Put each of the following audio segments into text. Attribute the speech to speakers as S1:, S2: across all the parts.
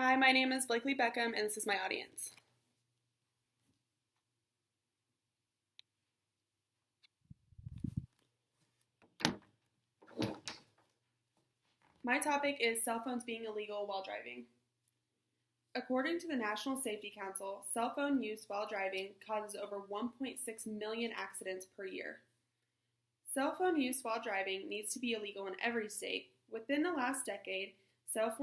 S1: Hi, my name is Blakely Beckham, and this is my audience. My topic is cell phones being illegal while driving. According to the National Safety Council, cell phone use while driving causes over 1.6 million accidents per year. Cell phone use while driving needs to be illegal in every state. Within the last decade, cell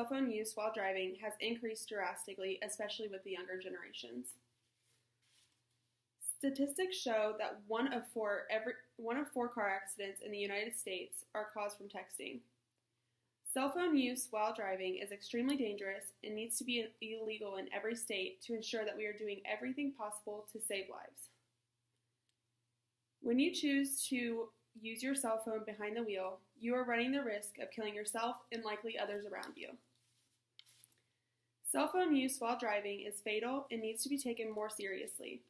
S1: phone use while driving has increased drastically, especially with the younger generations. Statistics show that one of four car accidents in the United States are caused from texting. Cell phone use while driving is extremely dangerous and needs to be illegal in every state to ensure that we are doing everything possible to save lives. When you choose to use your cell phone behind the wheel, you are running the risk of killing yourself and likely others around you. Cell phone use while driving is fatal and needs to be taken more seriously.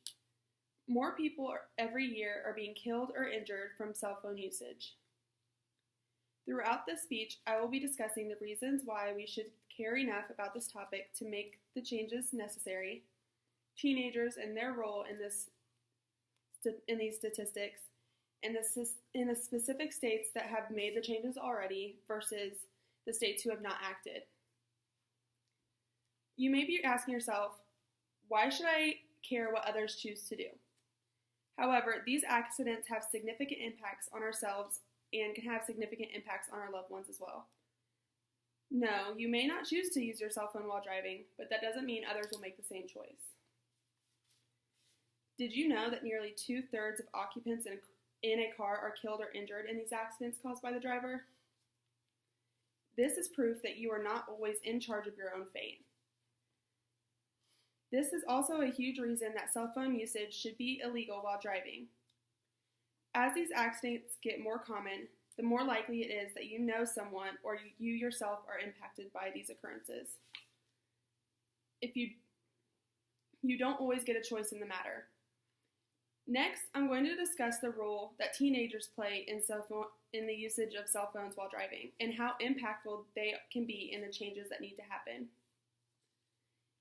S1: More people every year are being killed or injured from cell phone usage. Throughout this speech, I will be discussing the reasons why we should care enough about this topic to make the changes necessary, teenagers and their role in these statistics, and the specific states that have made the changes already versus the states who have not acted. You may be asking yourself, why should I care what others choose to do? However, these accidents have significant impacts on ourselves and can have significant impacts on our loved ones as well. No, you may not choose to use your cell phone while driving, but that doesn't mean others will make the same choice. Did you know that nearly 2/3 of occupants in a car are killed or injured in these accidents caused by the driver? This is proof that you are not always in charge of your own fate. This is also a huge reason that cell phone usage should be illegal while driving. As these accidents get more common, the more likely it is that you know someone or you yourself are impacted by these occurrences. If you don't always get a choice in the matter. Next, I'm going to discuss the role that teenagers play in the usage of cell phones while driving and how impactful they can be in the changes that need to happen.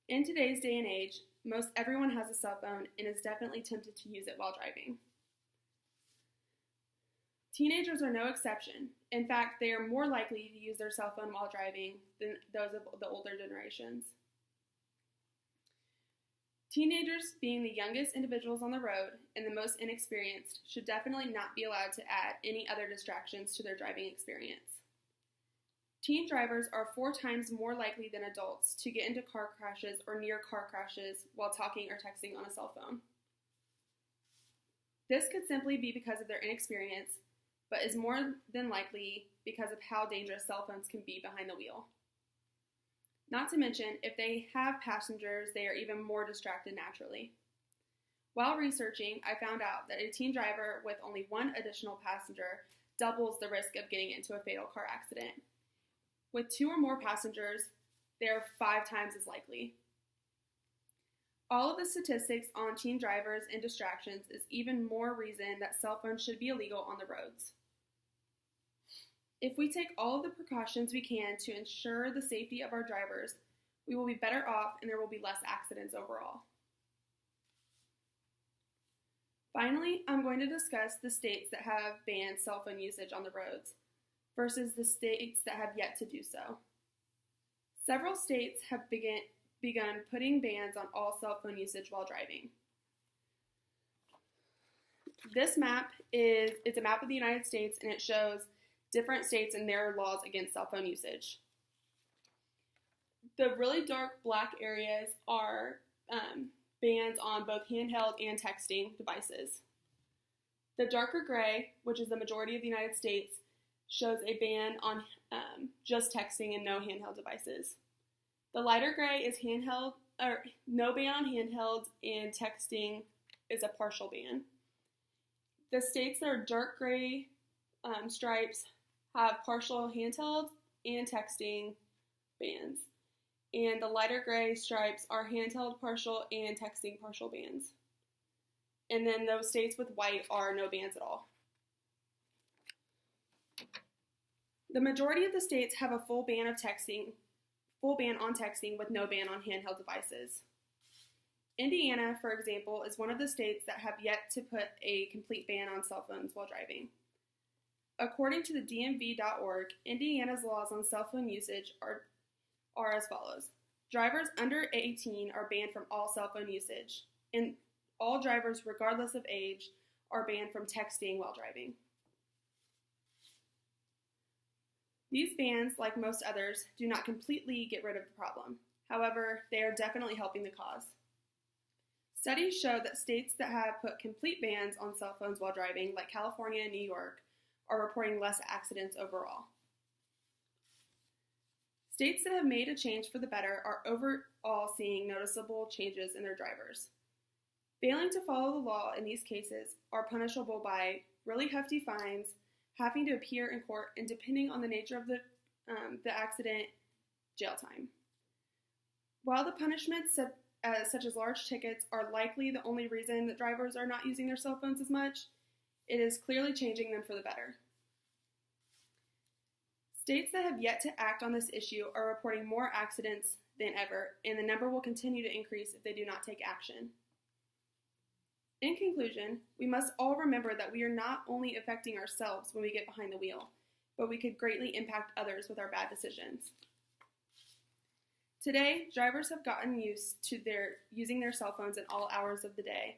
S1: In today's day and age, most everyone has a cell phone and is definitely tempted to use it while driving. Teenagers are no exception. In fact, they are more likely to use their cell phone while driving than those of the older generations. Teenagers, being the youngest individuals on the road and the most inexperienced, should definitely not be allowed to add any other distractions to their driving experience. Teen drivers are 4 times more likely than adults to get into car crashes or near car crashes while talking or texting on a cell phone. This could simply be because of their inexperience, but is more than likely because of how dangerous cell phones can be behind the wheel. Not to mention, if they have passengers, they are even more distracted naturally. While researching, I found out that a teen driver with only one additional passenger doubles the risk of getting into a fatal car accident. With 2 or more passengers, they are 5 times as likely. All of the statistics on teen drivers and distractions is even more reason that cell phones should be illegal on the roads. If we take all of the precautions we can to ensure the safety of our drivers, we will be better off and there will be less accidents overall. Finally, I'm going to discuss the states that have banned cell phone usage on the roads versus the states that have yet to do so. Several states have begun putting bans on all cell phone usage while driving. This map it's a map of the United States, and it shows different states and their laws against cell phone usage. The really dark black areas are bans on both handheld and texting devices. The darker gray, which is the majority of the United States, shows a ban on just texting and no handheld devices. The lighter gray is no ban on handhelds, and texting is a partial ban. The states that are dark gray stripes have partial handheld and texting bans. And the lighter gray stripes are handheld partial and texting partial bans. And then those states with white are no bans at all. The majority of the states have a full ban of texting full ban on texting with no ban on handheld devices. Indiana, for example, is one of the states that have yet to put a complete ban on cell phones while driving. According to the DMV.org, Indiana's laws on cell phone usage are as follows. Drivers under 18 are banned from all cell phone usage, and all drivers, regardless of age, are banned from texting while driving. These bans, like most others, do not completely get rid of the problem. However, they are definitely helping the cause. Studies show that states that have put complete bans on cell phones while driving, like California and New York, are reporting less accidents overall. States that have made a change for the better are overall seeing noticeable changes in their drivers. Failing to follow the law in these cases are punishable by really hefty fines, having to appear in court, and depending on the nature of the accident, jail time. While the punishments such as large tickets are likely the only reason that drivers are not using their cell phones as much, it is clearly changing them for the better. States that have yet to act on this issue are reporting more accidents than ever, and the number will continue to increase if they do not take action. In conclusion, we must all remember that we are not only affecting ourselves when we get behind the wheel, but we could greatly impact others with our bad decisions. Today, drivers have gotten used to using their cell phones at all hours of the day.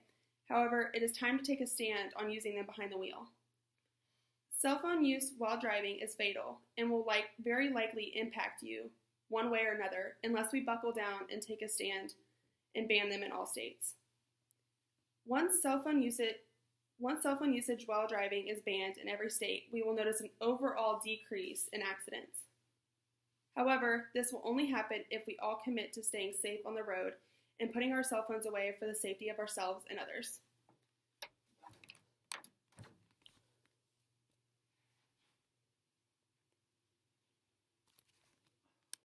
S1: However, it is time to take a stand on using them behind the wheel. Cell phone use while driving is fatal and will very likely impact you one way or another unless we buckle down and take a stand and ban them in all states. Once cell phone usage while driving is banned in every state, we will notice an overall decrease in accidents. However, this will only happen if we all commit to staying safe on the road and putting our cell phones away for the safety of ourselves and others.